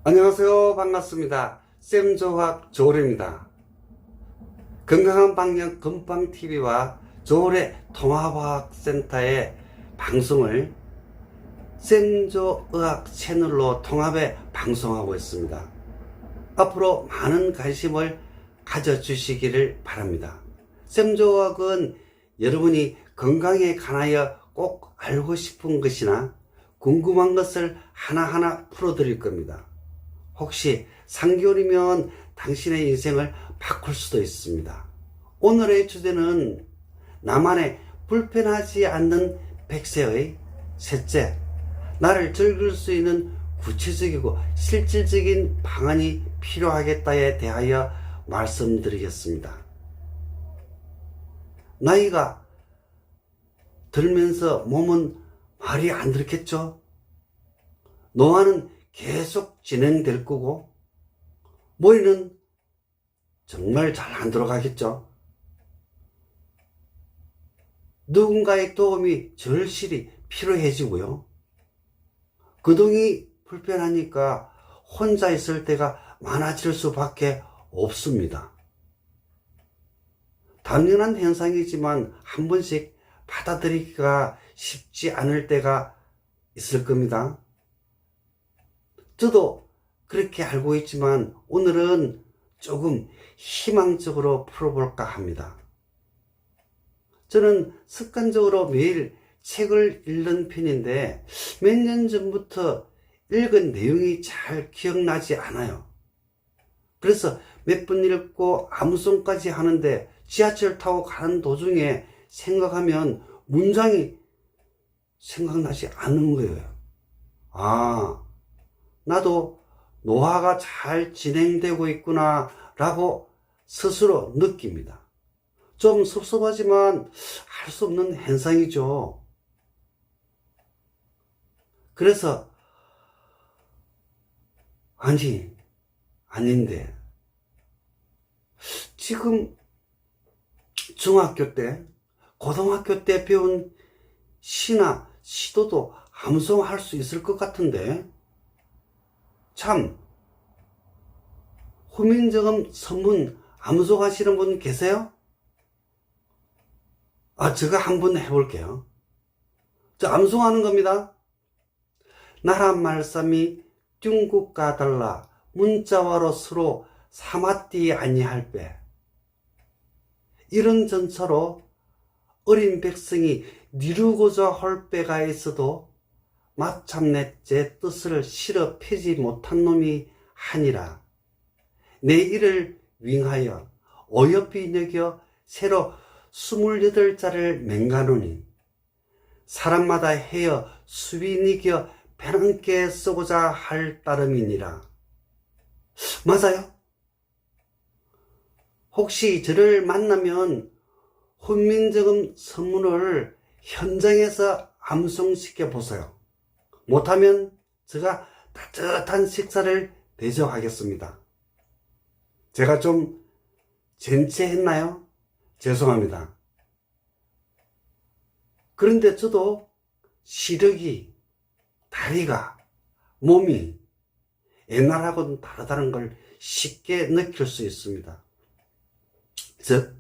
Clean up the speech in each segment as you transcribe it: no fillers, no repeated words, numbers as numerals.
안녕하세요. 반갑습니다. 쌤조학 조울입니다. 건강한 방역 건빵TV와 조울의 통합과학센터의 방송을 쌤조의학 채널로 통합해 방송하고 있습니다. 앞으로 많은 관심을 가져주시기를 바랍니다. 쌤조의학은 여러분이 건강에 관하여 꼭 알고 싶은 것이나 궁금한 것을 하나하나 풀어드릴 겁니다. 혹시 3개월이면 당신의 인생을 바꿀 수도 있습니다. 오늘의 주제는 나만의 불편하지 않는 100세의 셋째, 나를 즐길 수 있는 구체적이고 실질적인 방안이 필요하겠다에 대하여 말씀드리겠습니다. 나이가 들면서 몸은 말이 안 들겠죠? 노화는 계속 진행될 거고 머리는 정말 잘 안 돌아가겠죠. 누군가의 도움이 절실히 필요해지고요. 거동이 불편하니까 혼자 있을 때가 많아질 수밖에 없습니다. 당연한 현상이지만 한 번씩 받아들이기가 쉽지 않을 때가 있을 겁니다. 저도 그렇게 알고 있지만 오늘은 조금 희망적으로 풀어볼까 합니다. 저는 습관적으로 매일 책을 읽는 편인데 몇 년 전부터 읽은 내용이 잘 기억나지 않아요. 그래서 몇 번 읽고 암송까지 하는데 지하철 타고 가는 도중에 생각하면 문장이 생각나지 않는 거예요. 나도 노화가 잘 진행되고 있구나 라고 스스로 느낍니다. 좀 섭섭하지만 할 수 없는 현상이죠. 그래서 아닌데 지금 중학교 때 고등학교 때 배운 시나 시도도 암송할 수 있을 것 같은데 참, 후민정음 선문 암송하시는 분 계세요? 제가 한번 해볼게요. 저 암송하는 겁니다. 나라 말씀이 중국 가달라 문자와로 서로 사마띠 아니할 배. 이런 전차로 어린 백성이 이루고자 할 배가 있어도 마침내 제 뜻을 실어 펴지 못한 놈이 하니라. 내 일을 윙하여 어여삐 여겨 새로 28자를 맹가노니 사람마다 헤어 수빈이겨 배남께 쓰고자 할 따름이니라. 맞아요? 혹시 저를 만나면 훈민정음 선문을 현장에서 암송시켜 보세요. 못하면 제가 따뜻한 식사를 대접하겠습니다. 제가 좀 젠체했나요? 죄송합니다. 그런데 저도 시력이, 다리가, 몸이 옛날하고는 다르다는 걸 쉽게 느낄 수 있습니다. 즉,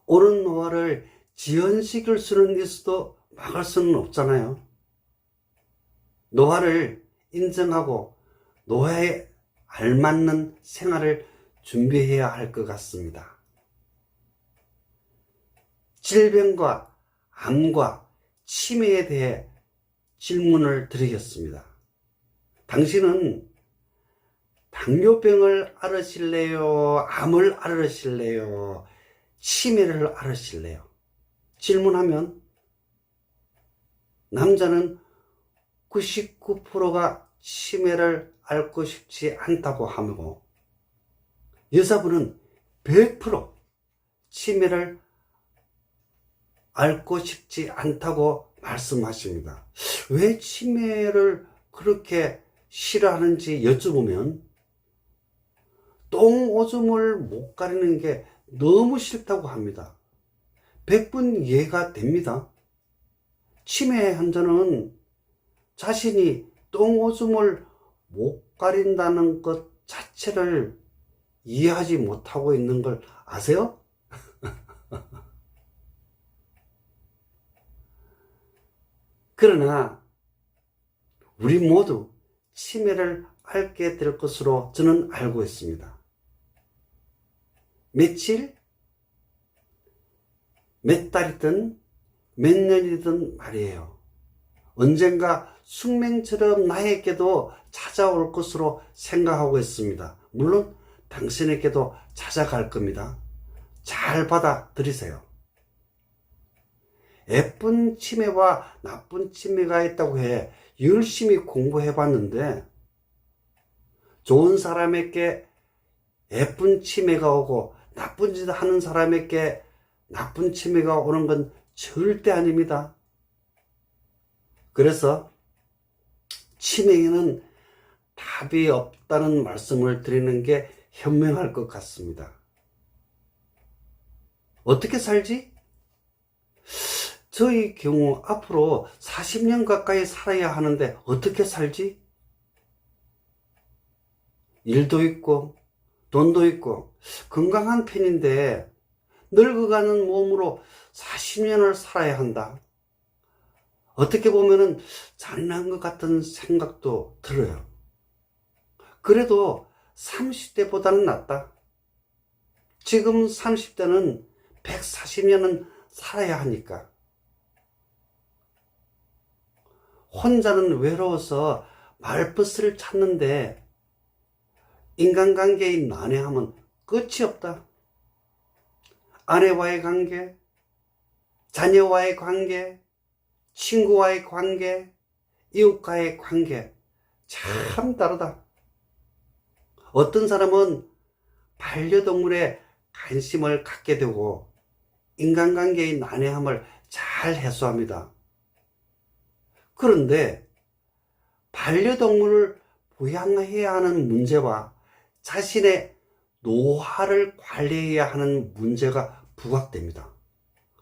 오는 노화를 지연시킬 수는 있어도 막을 수는 없잖아요. 노화를 인정하고 노화에 알맞는 생활을 준비해야 할 것 같습니다. 질병과 암과 치매에 대해 질문을 드리겠습니다. 당신은 당뇨병을 앓으실래요? 암을 앓으실래요? 치매를 앓으실래요? 질문하면 남자는 99%가 치매를 앓고 싶지 않다고 하고 여자분은 100% 치매를 앓고 싶지 않다고 말씀하십니다. 왜 치매를 그렇게 싫어하는지 여쭤보면 똥 오줌을 못 가리는 게 너무 싫다고 합니다. 100분 이해가 됩니다. 치매 환자는 자신이 똥오줌을 못 가린다는 것 자체를 이해하지 못하고 있는 걸 아세요? 그러나 우리 모두 치매를 앓게 될 것으로 저는 알고 있습니다. 며칠, 몇 달이든 몇 년이든 말이에요. 언젠가 숙명처럼 나에게도 찾아올 것으로 생각하고 있습니다. 물론 당신에게도 찾아갈 겁니다. 잘 받아들이세요. 예쁜 치매와 나쁜 치매가 있다고 해 열심히 공부해 봤는데 좋은 사람에게 예쁜 치매가 오고 나쁜 짓 하는 사람에게 나쁜 치매가 오는 건 절대 아닙니다. 그래서 치매에는 답이 없다는 말씀을 드리는 게 현명할 것 같습니다. 어떻게 살지? 저희 경우 앞으로 40년 가까이 살아야 하는데 어떻게 살지? 일도 있고 돈도 있고 건강한 편인데 늙어가는 몸으로 40년을 살아야 한다. 어떻게 보면은 잔인한 것 같은 생각도 들어요. 그래도 30대보다는 낫다. 지금 30대는 140년은 살아야 하니까. 혼자는 외로워서 말벗을 찾는데 인간관계의 난해함은 끝이 없다. 아내와의 관계, 자녀와의 관계, 친구와의 관계, 이웃과의 관계 참 다르다. 어떤 사람은 반려동물에 관심을 갖게 되고 인간관계의 난해함을 잘 해소합니다. 그런데 반려동물을 부양해야 하는 문제와 자신의 노화를 관리해야 하는 문제가 부각됩니다.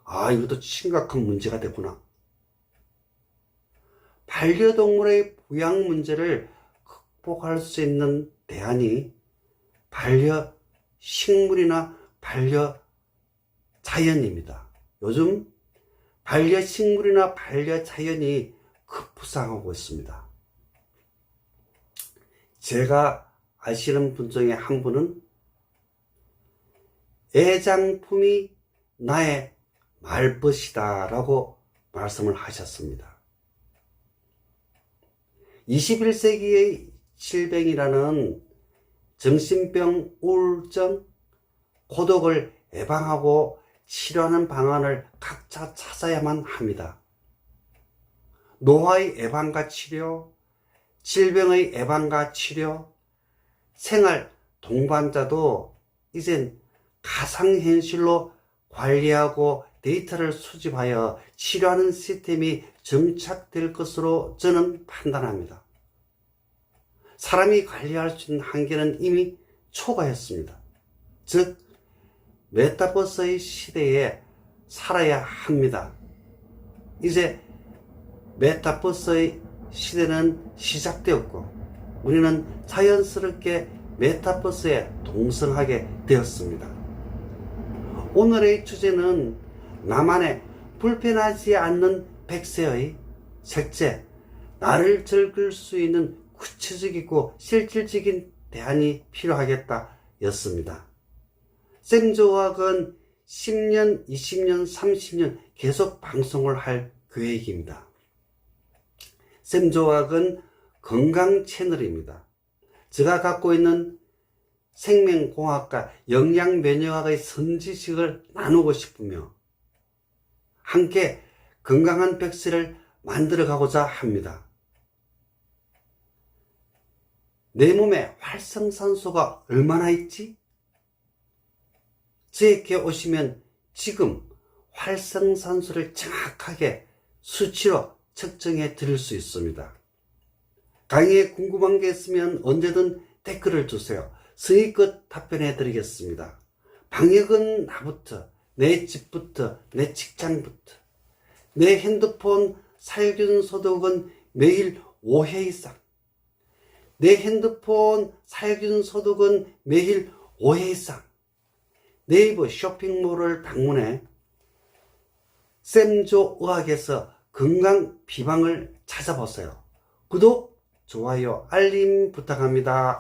아, 이것도 심각한 문제가 되구나. 반려동물의 부양 문제를 극복할 수 있는 대안이 반려식물이나 반려자연입니다. 요즘 반려식물이나 반려자연이 급부상하고 있습니다. 제가 아시는 분 중에 한 분은 애장품이 나의 말벗이다 라고 말씀을 하셨습니다. 21세기의 질병이라는 정신병, 우울증, 고독을 예방하고 치료하는 방안을 각자 찾아야만 합니다. 노화의 예방과 치료, 질병의 예방과 치료, 생활 동반자도 이젠 가상현실로 관리하고 데이터를 수집하여 치료하는 시스템이 정착될 것으로 저는 판단합니다. 사람이 관리할 수 있는 한계는 이미 초과했습니다. 즉, 메타버스의 시대에 살아야 합니다. 이제 메타버스의 시대는 시작되었고 우리는 자연스럽게 메타버스에 동성하게 되었습니다. 오늘의 주제는 나만의 불편하지 않는 100세의 색채, 나를 즐길 수 있는 구체적이고 실질적인 대안이 필요하겠다 였습니다. 샘조학은 10년, 20년, 30년 계속 방송을 할 계획입니다. 샘조학은 건강 채널입니다. 제가 갖고 있는 생명공학과 영양면역학의 선지식을 나누고 싶으며 함께 건강한 100세를 만들어 가고자 합니다. 내 몸에 활성산소가 얼마나 있지? 저에게 오시면 지금 활성산소를 정확하게 수치로 측정해 드릴 수 있습니다. 강의에 궁금한 게 있으면 언제든 댓글을 주세요. 성의껏 답변해 드리겠습니다. 방역은 나부터, 내 집부터, 내 직장부터, 내 핸드폰 살균 소독은 매일 5회 이상, 내 핸드폰 살균 소독은 매일 5회 이상. 네이버 쇼핑몰을 방문해 샘조 의학에서 건강 비방을 찾아보세요. 구독, 좋아요, 알림 부탁합니다.